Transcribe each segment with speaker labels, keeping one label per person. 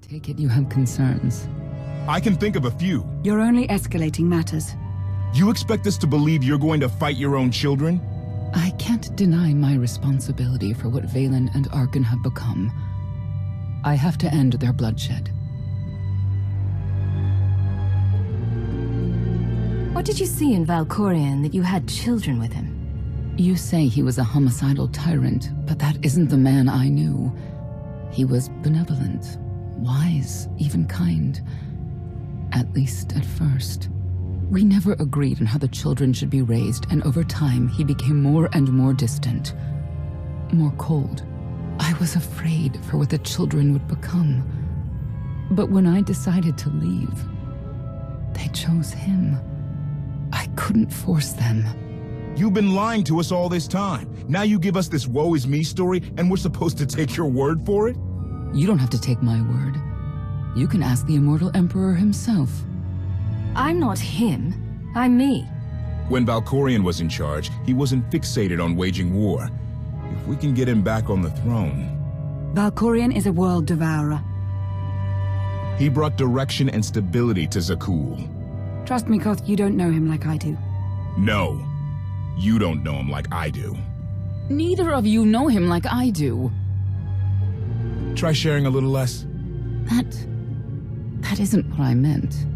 Speaker 1: take it you have concerns.
Speaker 2: I can think of a few.
Speaker 3: You're only escalating matters.
Speaker 2: You expect us to believe you're going to fight your own children?
Speaker 1: I can't deny my responsibility for what Valen and Arkan have become. I have to end their bloodshed.
Speaker 4: What did you see in Valkorion that you had children with him?
Speaker 1: You say he was a homicidal tyrant, but that isn't the man I knew. He was benevolent, wise, even kind. At least at first. We never agreed on how the children should be raised, and over time he became more and more distant. More cold. I was afraid for what the children would become. But when I decided to leave, they chose him. I couldn't force them.
Speaker 2: You've been lying to us all this time. Now you give us this woe is me story and we're supposed to take your word for it?
Speaker 1: You don't have to take my word. You can ask the Immortal Emperor himself.
Speaker 4: I'm not him. I'm me.
Speaker 2: When Valkorion was in charge, he wasn't fixated on waging war. If we can get him back on the throne...
Speaker 3: Valkorion is a world devourer.
Speaker 2: He brought direction and stability to Zakul.
Speaker 3: Trust me, Koth, you don't know him like I do.
Speaker 2: No. You don't know him like I do.
Speaker 1: Neither of you know him like I do.
Speaker 2: Try sharing a little less.
Speaker 1: That isn't what I meant.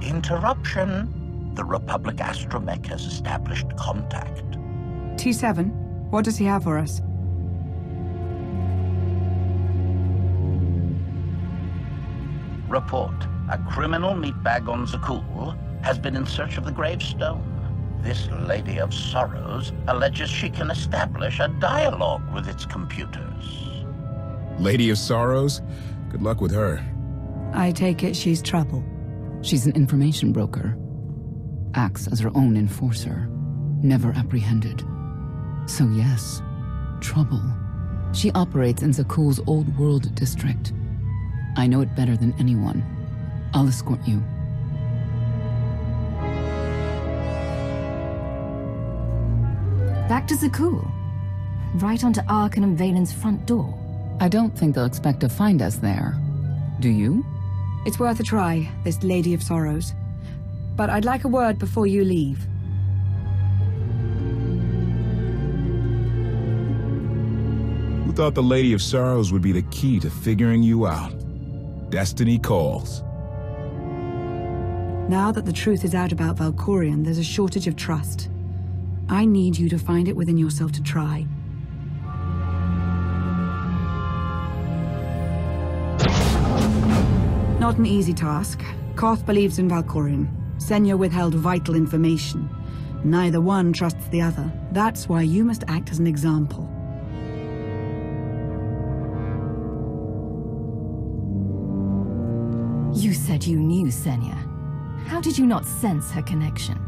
Speaker 5: Interruption. The Republic astromech has established contact.
Speaker 3: T7, what does he have for us?
Speaker 5: Report. A criminal meatbag on Zakul has been in search of the gravestone. This Lady of Sorrows alleges she can establish a dialogue with its computers.
Speaker 2: Lady of Sorrows? Good luck with her.
Speaker 3: I take it she's trouble.
Speaker 1: She's an information broker. Acts as her own enforcer. Never apprehended. So yes, trouble. She operates in Zakul's Old World district. I know it better than anyone. I'll escort you.
Speaker 4: Back to Zakul. Right onto Arkan and Valen's front door.
Speaker 1: I don't think they'll expect to find us there. Do you?
Speaker 3: It's worth a try, this Lady of Sorrows. But I'd like a word before you leave.
Speaker 2: Who thought the Lady of Sorrows would be the key to figuring you out? Destiny calls.
Speaker 3: Now that the truth is out about Valkorion, there's a shortage of trust. I need you to find it within yourself to try. Not an easy task. Koth believes in Valkorion. Senya withheld vital information. Neither one trusts the other. That's why you must act as an example.
Speaker 4: You said you knew Senya. How did you not sense her connection?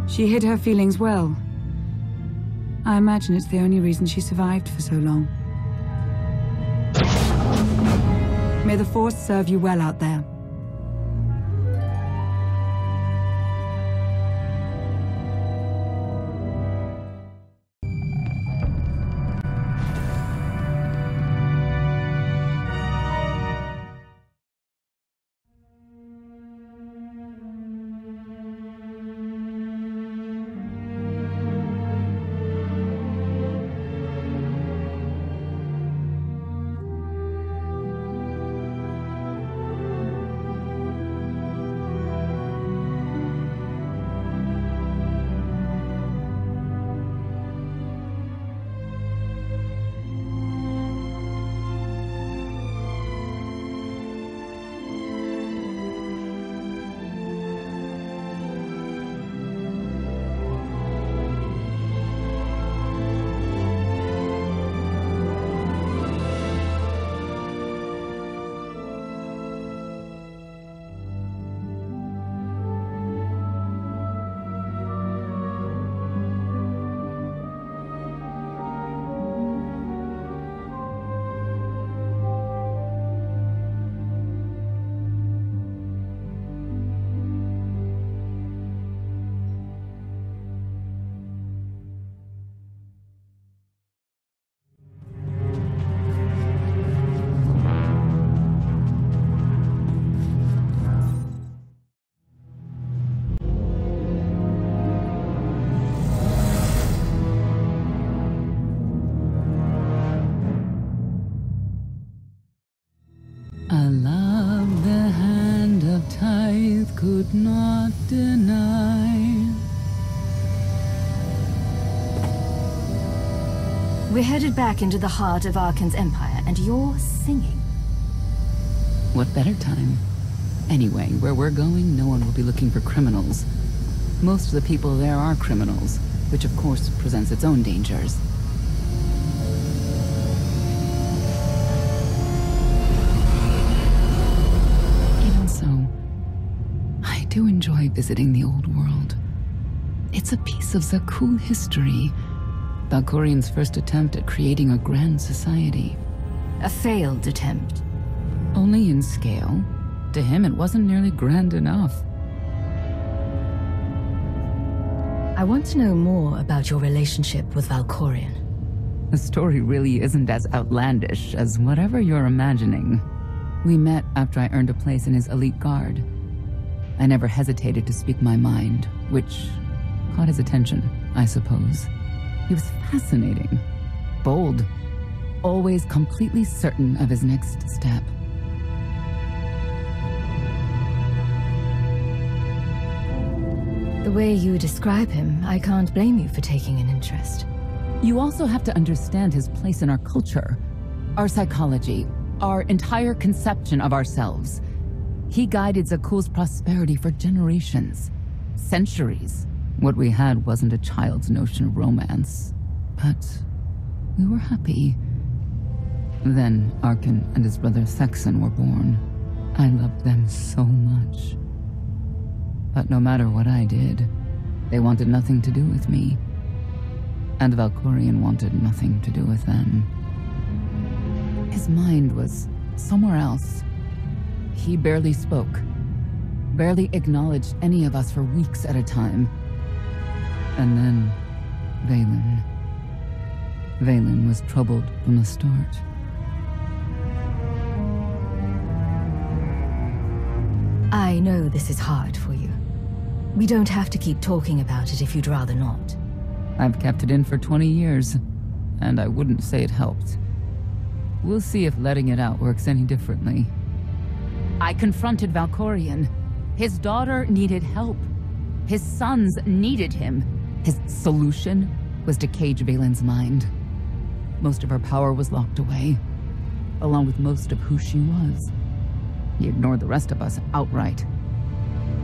Speaker 3: She hid her feelings well. I imagine it's the only reason she survived for so long. May the Force serve you well out there.
Speaker 1: could not deny.
Speaker 4: We're headed back into the heart of Arkan's empire, and you're singing.
Speaker 1: What better time? Anyway, where we're going, no one will be looking for criminals. Most of the people there are criminals, which of course presents its own dangers. Even so, I do enjoy visiting the old world. It's a piece of Zakuul history. Valkorian's first attempt at creating a grand society.
Speaker 4: A failed attempt.
Speaker 1: Only in scale. To him, it wasn't nearly grand enough.
Speaker 4: I want to know more about your relationship with Valkorian.
Speaker 1: The story really isn't as outlandish as whatever you're imagining. We met after I earned a place in his elite guard. I never hesitated to speak my mind, which caught his attention, I suppose. He was fascinating, bold, always completely certain of his next step.
Speaker 4: The way you describe him, I can't blame you for taking an interest.
Speaker 1: You also have to understand his place in our culture, our psychology, our entire conception of ourselves. He guided Zakuul's prosperity for generations, centuries. What we had wasn't a child's notion of romance, but we were happy. Then Arkan and his brother Thexan were born. I loved them so much. But no matter what I did, they wanted nothing to do with me. And Valkorian wanted nothing to do with them. His mind was somewhere else. He barely spoke, barely acknowledged any of us for weeks at a time. And then, Vaylin. Vaylin was troubled from the start.
Speaker 4: I know this is hard for you. We don't have to keep talking about it if you'd rather not.
Speaker 1: I've kept it in for 20 years, and I wouldn't say it helped. We'll see if letting it out works any differently. I confronted Valkorian. His daughter needed help. His sons needed him. His solution was to cage Vaylin's mind. Most of her power was locked away, along with most of who she was. He ignored the rest of us outright.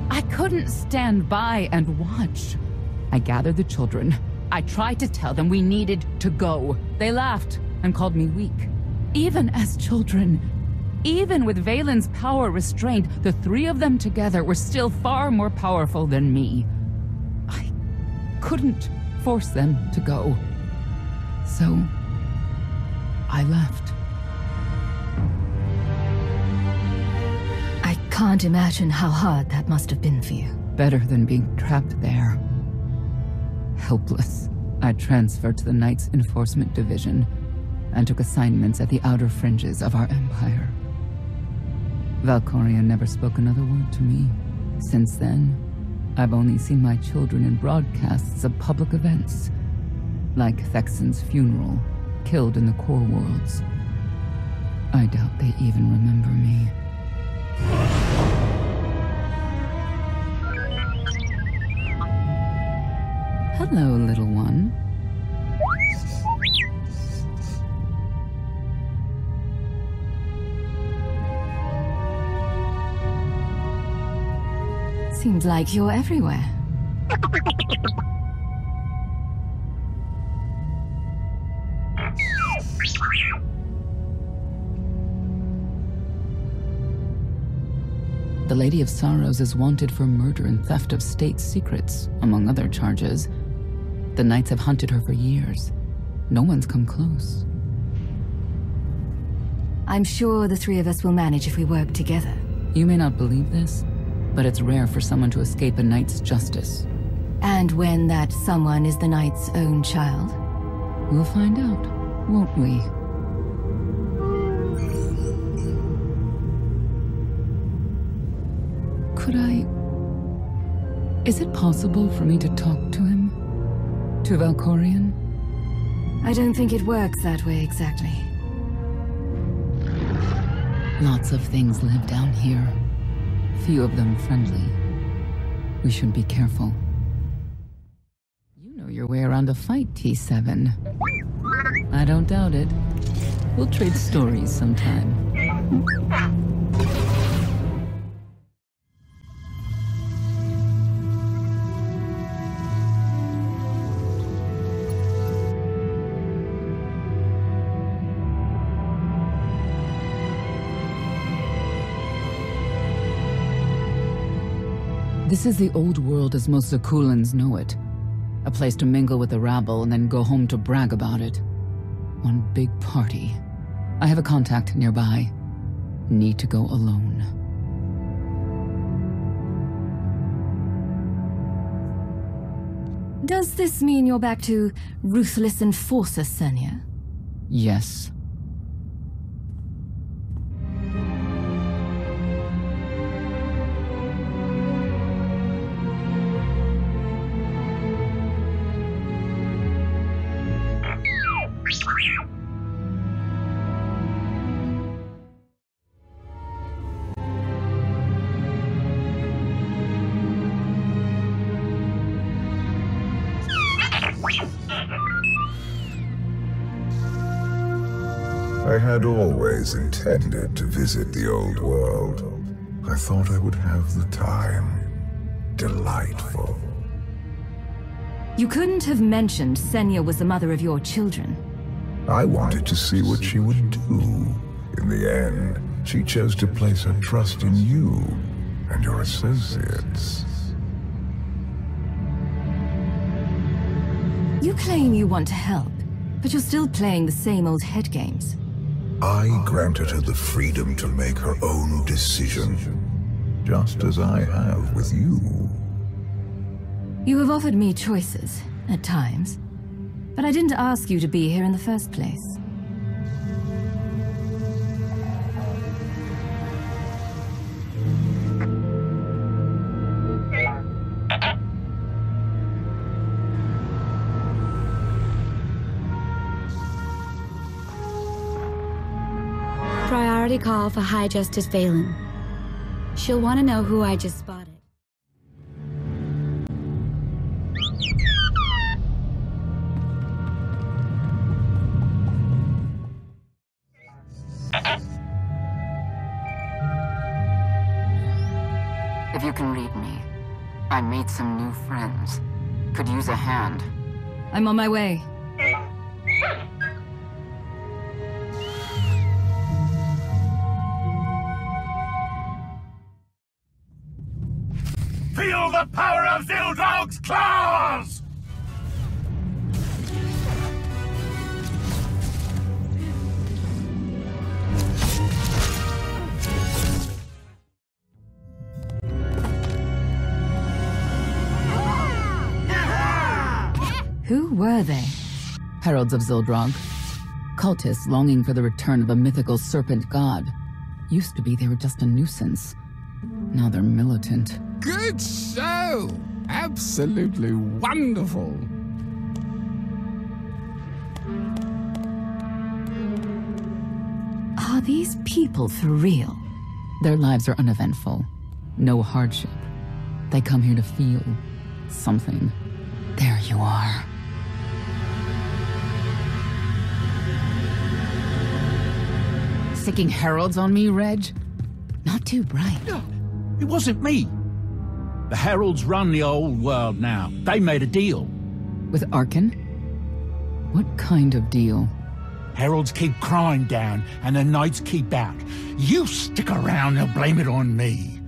Speaker 1: I couldn't stand by and watch. I gathered the children. I tried to tell them we needed to go. They laughed and called me weak. Even as children, even with Vaylin's power restrained, the three of them together were still far more powerful than me. I couldn't force them to go. So, I left.
Speaker 4: I can't imagine how hard that must have been for you.
Speaker 1: Better than being trapped there. Helpless, I transferred to the Knights Enforcement Division and took assignments at the outer fringes of our empire. Valkorian never spoke another word to me. Since then, I've only seen my children in broadcasts of public events, like Thexan's funeral, killed in the core worlds. I doubt they even remember me. Hello, little one.
Speaker 4: Seems like you're everywhere.
Speaker 1: The Lady of Sorrows is wanted for murder and theft of state secrets, among other charges. The Knights have hunted her for years. No one's come close.
Speaker 4: I'm sure the three of us will manage if we work together.
Speaker 1: You may not believe this, but it's rare for someone to escape a knight's justice.
Speaker 4: And when that someone is the knight's own child?
Speaker 1: We'll find out, won't we? Could I... Is it possible for me to talk to him? To Valkorian?
Speaker 4: I don't think it works that way exactly.
Speaker 1: Lots of things live down here. Few of them friendly. We should be careful. You know your way around a fight, T7. I don't doubt it. We'll trade stories sometime. This is the old world as most Zakulans know it. A place to mingle with the rabble and then go home to brag about it. One big party. I have a contact nearby. Need to go alone.
Speaker 4: Does this mean you're back to ruthless enforcer, Senya?
Speaker 1: Yes.
Speaker 6: I had always intended to visit the old world. I thought I would have the time. Delightful.
Speaker 4: You couldn't have mentioned Senya was the mother of your children.
Speaker 6: I wanted to see what she would do. In the end, she chose to place her trust in you and your associates.
Speaker 4: You claim you want to help, but you're still playing the same old head games.
Speaker 6: I granted her the freedom to make her own decision, just as I have with you.
Speaker 4: You have offered me choices, at times, but I didn't ask you to be here in the first place.
Speaker 7: Priority call for High Justice Valen. She'll want to know who I just spotted.
Speaker 1: If you can read me, I made some new friends. Could use a hand.
Speaker 4: I'm on my way.
Speaker 5: Feel the power of Zildog's claws!
Speaker 4: Who were they?
Speaker 1: Heralds of Zildrog. Cultists longing for the return of a mythical serpent god. Used to be they were just a nuisance. Now they're militant.
Speaker 8: Good show! Absolutely wonderful!
Speaker 4: Are these people for real?
Speaker 1: Their lives are uneventful. No hardship. They come here to feel something. There you are. Sicking heralds on me, Reg? Not too bright.
Speaker 9: It wasn't me. The heralds run the old world now. They made a deal.
Speaker 1: With Arkan? What kind of deal?
Speaker 9: Heralds keep crime down, and the knights keep out. You stick around and blame it on me.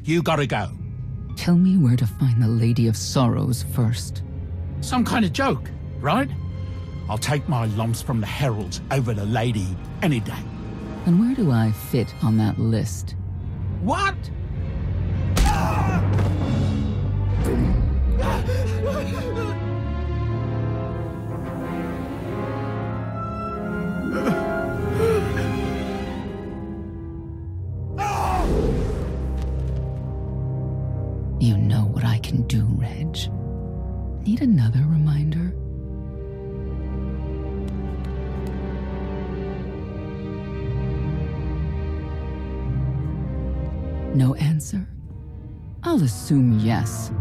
Speaker 9: You gotta go.
Speaker 1: Tell me where to find the Lady of Sorrows first.
Speaker 9: Some kind of joke, right? I'll take my lumps from the heralds over the lady any day.
Speaker 1: And where do I fit on that list?
Speaker 9: What?
Speaker 1: You know what I can do, Reg. Need another reminder? No answer? I'll assume yes.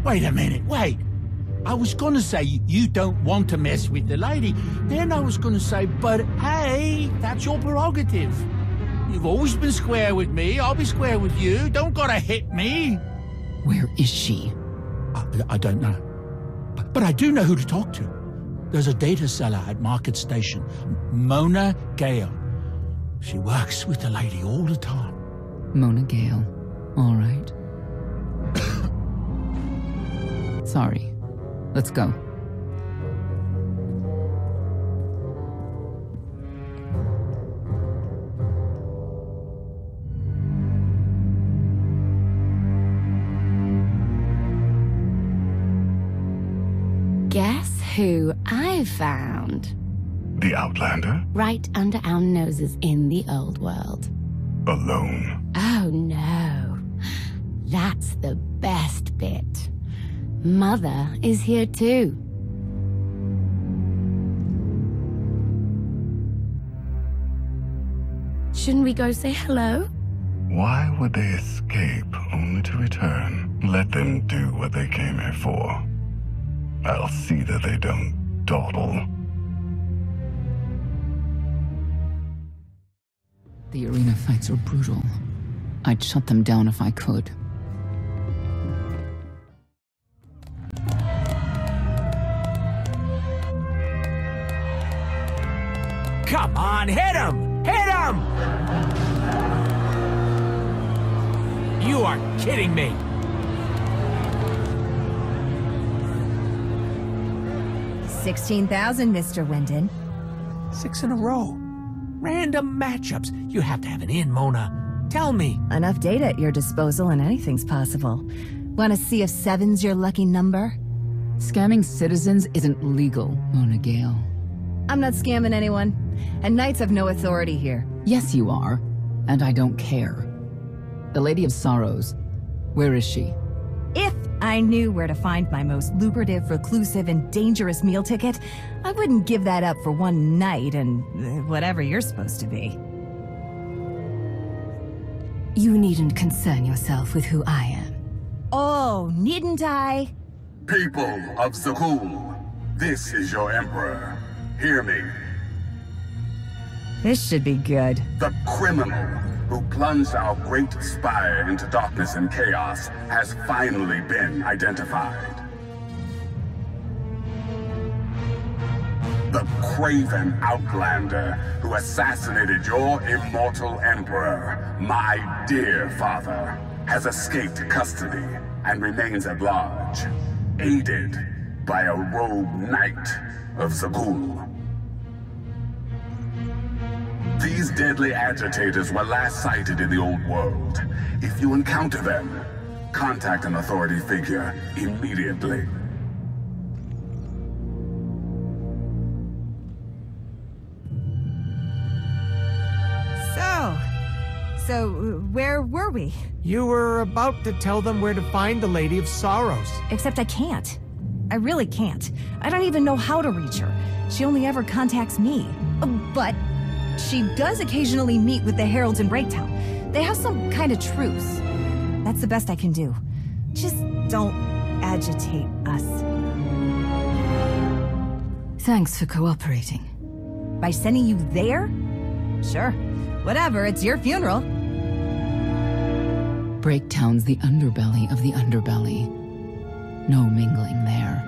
Speaker 9: Wait a minute, wait. I was gonna say you don't want to mess with the lady. Then I was gonna say, but hey, that's your prerogative. You've always been square with me, I'll be square with you. Don't gotta hit me.
Speaker 1: Where is she?
Speaker 9: I don't know. But I do know who to talk to. There's a data seller at Market Station, Mona Gale. She works with the lady all the time.
Speaker 1: Mona Gale. All right. Sorry. Let's go.
Speaker 7: Guess who I found?
Speaker 6: The Outlander?
Speaker 7: Right under our noses in the old world.
Speaker 6: Alone?
Speaker 7: Oh no. That's the best bit. Mother is here too. Shouldn't we go say hello?
Speaker 6: Why would they escape only to return? Let them do what they came here for. I'll see that they don't dawdle.
Speaker 1: The arena fights are brutal. I'd shut them down if I could.
Speaker 10: Come on, hit him! Hit him! You are kidding me.
Speaker 11: $16,000, Mr. Wyndon.
Speaker 10: 6 in a row. Random matchups. You have to have an in, Mona. Tell me.
Speaker 11: Enough data at your disposal and anything's possible. Want to see if 7's your lucky number?
Speaker 1: Scamming citizens isn't legal, Mona Gale.
Speaker 11: I'm not scamming anyone. And knights have no authority here.
Speaker 1: Yes, you are. And I don't care. The Lady of Sorrows. Where is she?
Speaker 11: If I knew where to find my most lucrative, reclusive, and dangerous meal ticket, I wouldn't give that up for one night and whatever you're supposed to be.
Speaker 4: You needn't concern yourself with who I am.
Speaker 11: Oh, needn't I?
Speaker 12: People of Zakul, this is your Emperor. Hear me.
Speaker 11: This should be good.
Speaker 12: The criminal who plunged our great spire into darkness and chaos has finally been identified. The craven Outlander who assassinated your immortal Emperor, my dear father, has escaped custody and remains at large, aided by a rogue knight of Zakul. These deadly agitators were last sighted in the old world. If you encounter them, contact an authority figure immediately.
Speaker 11: So where were we?
Speaker 10: You were about to tell them where to find the Lady of Sorrows.
Speaker 11: Except I can't. I really can't. I don't even know how to reach her. She only ever contacts me. But she does occasionally meet with the Heralds in Breaktown. They have some kind of truce. That's the best I can do. Just don't agitate us.
Speaker 4: Thanks for cooperating.
Speaker 11: By sending you there? Sure. Whatever, it's your funeral.
Speaker 1: Breaktown's the underbelly of the underbelly. No mingling there.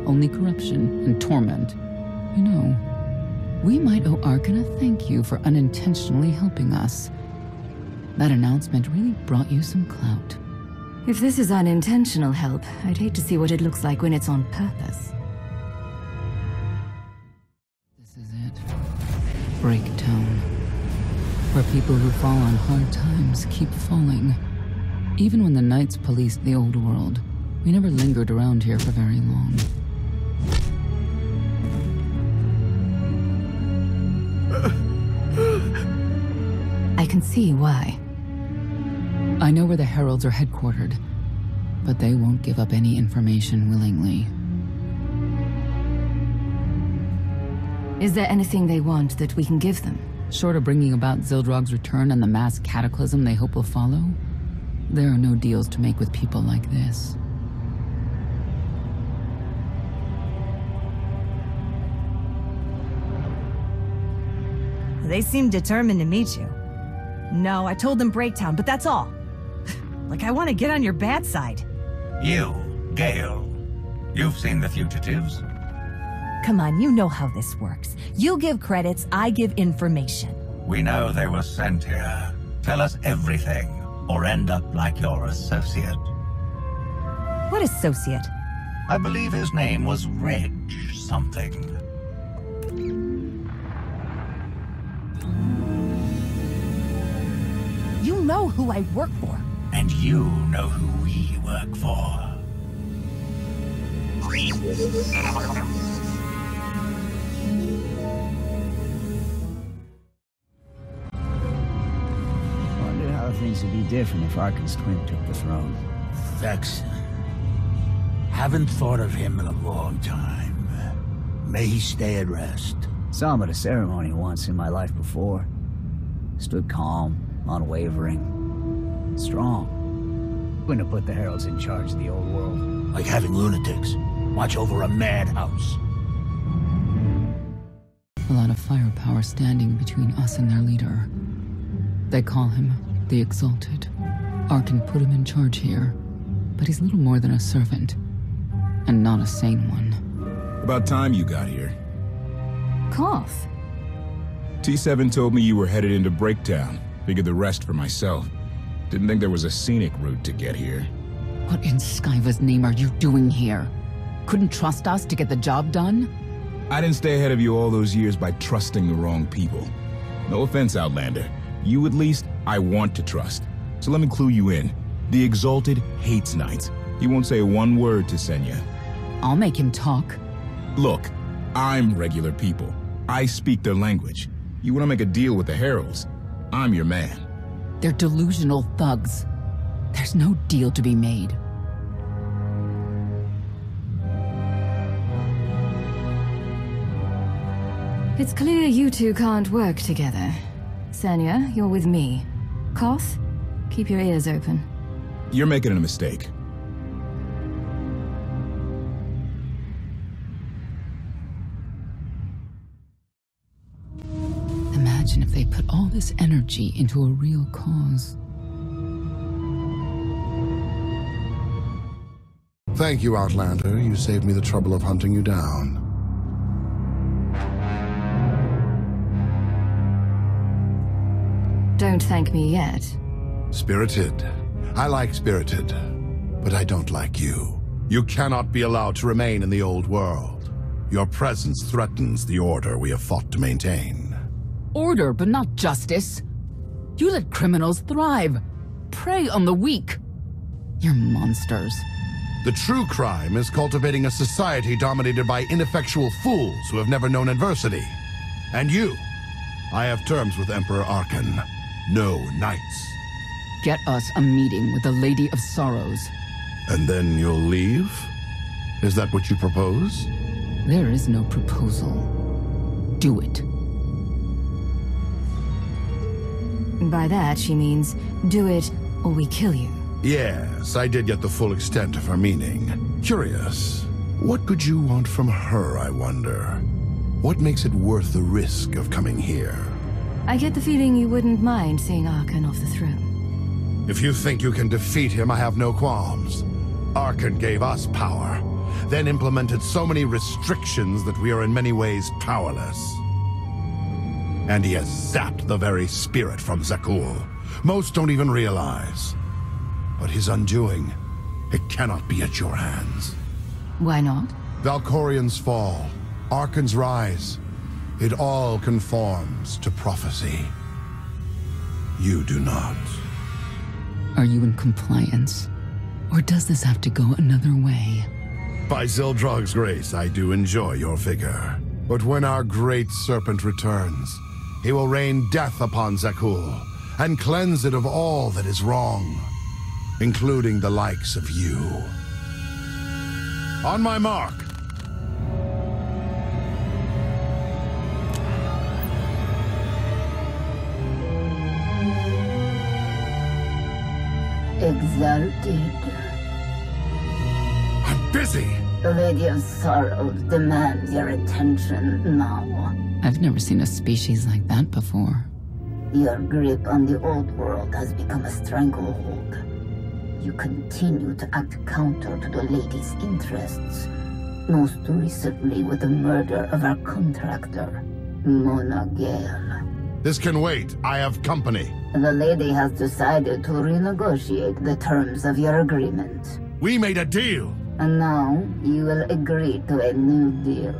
Speaker 1: Only corruption and torment. You know, we might owe Arcana a thank you for unintentionally helping us. That announcement really brought you some clout.
Speaker 4: If this is unintentional help, I'd hate to see what it looks like when it's on purpose.
Speaker 1: This is it. Breaktown. Where people who fall on hard times keep falling. Even when the Knights policed the old world, we never lingered around here for very long.
Speaker 4: I can see why.
Speaker 1: I know where the Heralds are headquartered, but they won't give up any information willingly.
Speaker 4: Is there anything they want that we can give them?
Speaker 1: Short of bringing about Zildrog's return and the mass cataclysm they hope will follow, there are no deals to make with people like this.
Speaker 11: They seem determined to meet you. No, I told them Breaktown, but that's all. Like I want to get on your bad side.
Speaker 13: You, Gale. You've seen the fugitives?
Speaker 11: Come on, you know how this works. You give credits, I give information.
Speaker 13: We know they were sent here. Tell us everything, or end up like your associate.
Speaker 11: What associate?
Speaker 13: I believe his name was Reg something.
Speaker 11: You know who I work for.
Speaker 13: And you know who we work for.
Speaker 14: Wonder how things would be different if Arkan's twin took the throne.
Speaker 9: Vex. Haven't thought of him in a long time. May he stay at rest.
Speaker 14: Saw him at a ceremony once in my life before. Stood calm, unwavering, strong. Wouldn't have put the Heralds in charge of the old world.
Speaker 9: Like having lunatics watch over a madhouse.
Speaker 1: A lot of firepower standing between us and their leader. They call him the Exalted. Arkan put him in charge here, but he's little more than a servant, and not a sane one.
Speaker 2: About time you got here.
Speaker 4: KOTFE?
Speaker 2: T7 told me you were headed into Breaktown. Figured the rest for myself. Didn't think there was a scenic route to get here.
Speaker 1: What in Skyva's name are you doing here? Couldn't trust us to get the job done?
Speaker 2: I didn't stay ahead of you all those years by trusting the wrong people. No offense, Outlander. You at least, I want to trust. So let me clue you in. The Exalted hates Knights. He won't say one word to Senya.
Speaker 1: I'll make him talk.
Speaker 2: Look, I'm regular people. I speak their language. You want to make a deal with the Heralds? I'm your man.
Speaker 1: They're delusional thugs. There's no deal to be made.
Speaker 4: It's clear you two can't work together. Senya, you're with me. KOTFE, keep your ears open.
Speaker 2: You're making a mistake.
Speaker 1: Imagine if they put all this energy into a real cause.
Speaker 15: Thank you, Outlander. You saved me the trouble of hunting you down.
Speaker 4: Don't thank me yet.
Speaker 15: Spirited. I like Spirited, but I don't like you. You cannot be allowed to remain in the old world. Your presence threatens the order we have fought to maintain.
Speaker 1: Order, but not justice. You let criminals thrive. Prey on the weak. You're monsters.
Speaker 15: The true crime is cultivating a society dominated by ineffectual fools who have never known adversity. And you. I have terms with Emperor Arkan. No knights.
Speaker 1: Get us a meeting with the Lady of Sorrows.
Speaker 15: And then you'll leave? Is that what you propose?
Speaker 1: There is no proposal. Do it.
Speaker 4: By that, she means, do it or we kill you.
Speaker 15: Yes, I did get the full extent of her meaning. Curious. What could you want from her, I wonder? What makes it worth the risk of coming here?
Speaker 4: I get the feeling you wouldn't mind seeing Arkan off the throne.
Speaker 15: If you think you can defeat him, I have no qualms. Arkan gave us power, then implemented so many restrictions that we are in many ways powerless. And he has zapped the very spirit from Zakul. Most don't even realize. But his undoing, it cannot be at your hands.
Speaker 4: Why not?
Speaker 15: Valkorian's fall, Arkan's rise, it all conforms to prophecy. You do not.
Speaker 1: Are you in compliance? Or does this have to go another way?
Speaker 15: By Zildrog's grace, I do enjoy your vigor. But when our great serpent returns, he will rain death upon Zakul and cleanse it of all that is wrong, including the likes of you. On my mark.
Speaker 16: Exalted.
Speaker 15: I'm busy.
Speaker 16: The Lady of Sorrows demands your attention now.
Speaker 1: I've never seen a species like that before.
Speaker 16: Your grip on the old world has become a stranglehold. You continue to act counter to the lady's interests, most recently with the murder of our contractor, Mona Gale.
Speaker 15: This can wait. I have company.
Speaker 16: The lady has decided to renegotiate the terms of your agreement.
Speaker 15: We made a deal.
Speaker 16: And now you will agree to a new deal.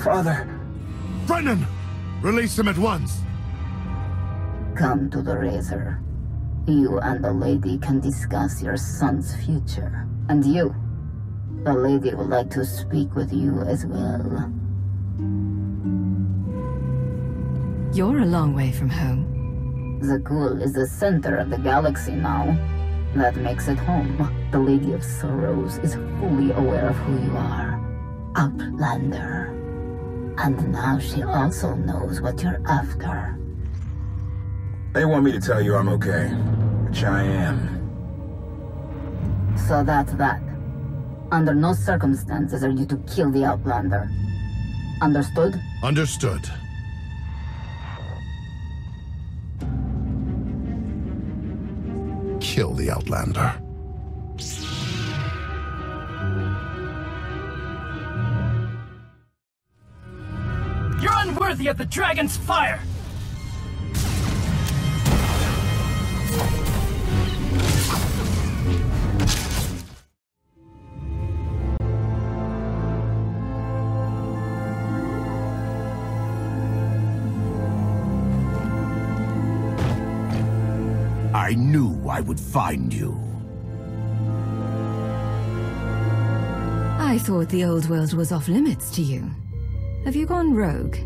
Speaker 15: Father! Brennan! Release him at once!
Speaker 16: Come to the Razor. You and the lady can discuss your son's future. And you, the lady would like to speak with you as well.
Speaker 4: You're a long way from home.
Speaker 16: Zakul is the center of the galaxy now. That makes it home. The Lady of Sorrows is fully aware of who you are. Outlander. And now she also knows what you're after.
Speaker 2: They want me to tell you I'm okay, which I am.
Speaker 16: So that's that. Under no circumstances are you to kill the Outlander. Understood?
Speaker 15: Understood. Kill the Outlander.
Speaker 17: You're unworthy of the dragon's fire!
Speaker 10: I knew I would find you.
Speaker 4: I thought the old world was off limits to you. Have you gone rogue?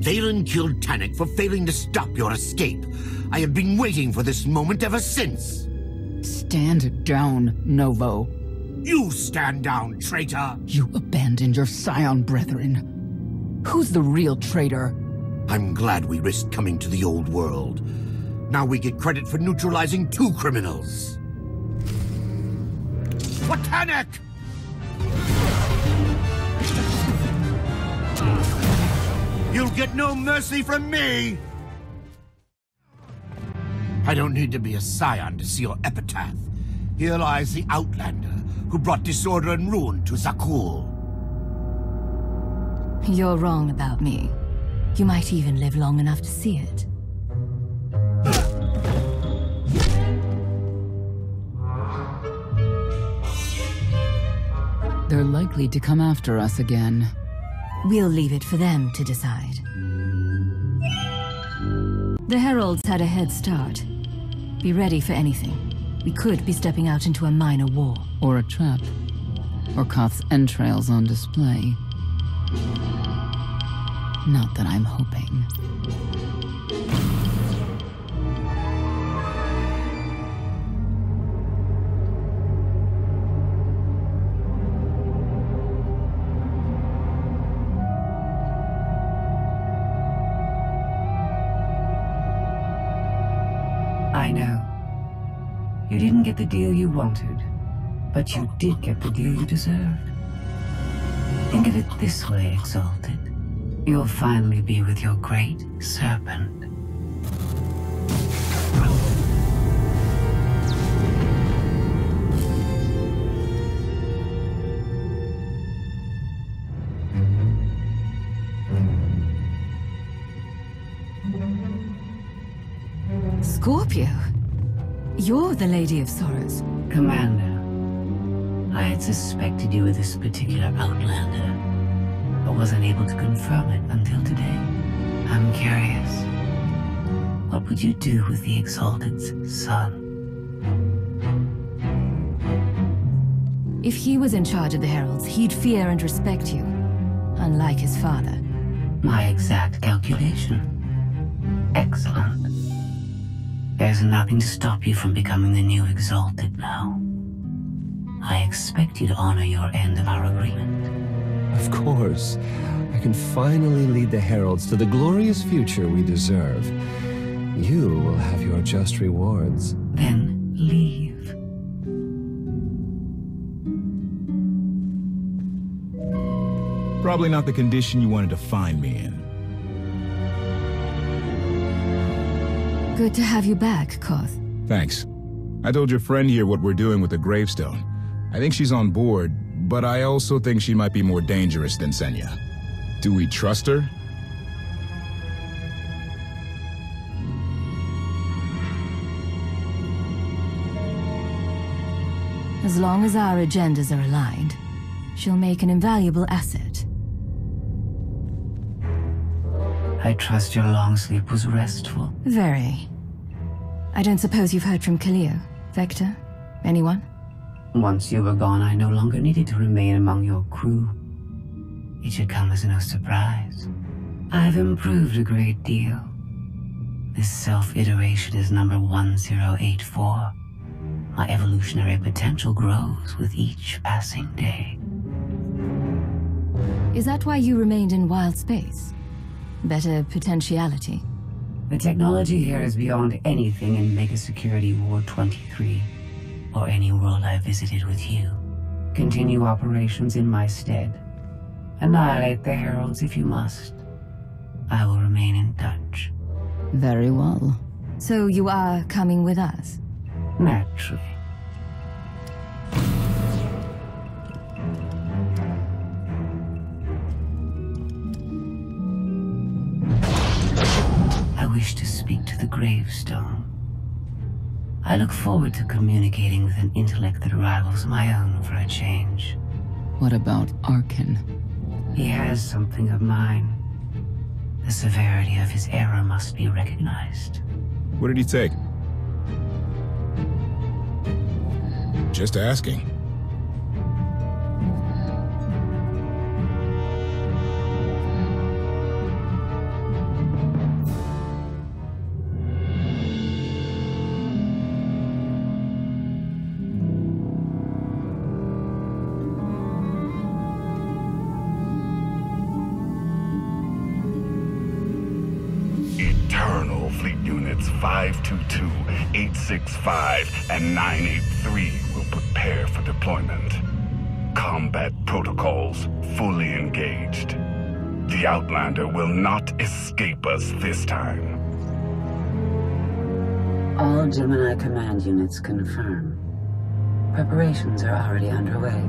Speaker 10: Valen killed Tannic for failing to stop your escape. I have been waiting for this moment ever since.
Speaker 1: Stand down, Novo.
Speaker 10: You stand down, traitor!
Speaker 1: You abandoned your scion brethren. Who's the real traitor?
Speaker 10: I'm glad we risked coming to the old world. Now we get credit for neutralizing 2 criminals. For Tannic! You'll get no mercy from me! I don't need to be a scion to see your epitaph. Here lies the Outlander, who brought disorder and ruin to Zakul.
Speaker 4: You're wrong about me. You might even live long enough to see it.
Speaker 1: They're likely to come after us again.
Speaker 4: We'll leave it for them to decide. The Heralds had a head start. Be ready for anything. We could be stepping out into a minor war.
Speaker 1: Or a trap. Or Koth's entrails on display. Not that I'm hoping.
Speaker 18: I know. You didn't get the deal you wanted, but you did get the deal you deserved. Think of it this way, Exalted. You'll finally be with your great serpent.
Speaker 4: Scorpio? You're the Lady of Sorrows.
Speaker 18: Commander, I had suspected you were this particular Outlander, but wasn't able to confirm it until today. I'm curious. What would you do with the Exalted's son?
Speaker 4: If he was in charge of the Heralds, he'd fear and respect you, unlike his father.
Speaker 18: My exact calculation. Excellent. There's nothing to stop you from becoming the new Exalted now. I expect you to honor your end of our agreement.
Speaker 19: Of course. I can finally lead the Heralds to the glorious future we deserve. You will have your just rewards.
Speaker 18: Then leave.
Speaker 2: Probably not the condition you wanted to find me in.
Speaker 4: Good to have you back, Koth.
Speaker 2: Thanks. I told your friend here what we're doing with the gravestone. I think she's on board, but I also think she might be more dangerous than Senya. Do we trust her?
Speaker 4: As long as our agendas are aligned, she'll make an invaluable asset.
Speaker 18: I trust your long sleep was restful.
Speaker 4: Very. I don't suppose you've heard from Kaleo, Vector, anyone?
Speaker 18: Once you were gone, I no longer needed to remain among your crew. It should come as no surprise. I've improved a great deal. This self-iteration is number 1084. My evolutionary potential grows with each passing day.
Speaker 4: Is that why you remained in wild space? Better potentiality?
Speaker 18: The technology here is beyond anything in Mega Security Ward 23, or any world I visited with you. Continue operations in my stead. Annihilate the Heralds if you must. I will remain in touch.
Speaker 1: Very well.
Speaker 4: So you are coming with us?
Speaker 18: Naturally. I wish to speak to the gravestone. I look forward to communicating with an intellect that rivals my own for a change.
Speaker 1: What about Arkin?
Speaker 18: He has something of mine. The severity of his error must be recognized.
Speaker 2: What did he take? Just asking.
Speaker 12: Eternal Fleet Units 522, 865, and 983 will prepare for deployment. Combat protocols fully engaged. The Outlander will not escape us this time.
Speaker 18: All Gemini command units confirm. Preparations are already underway.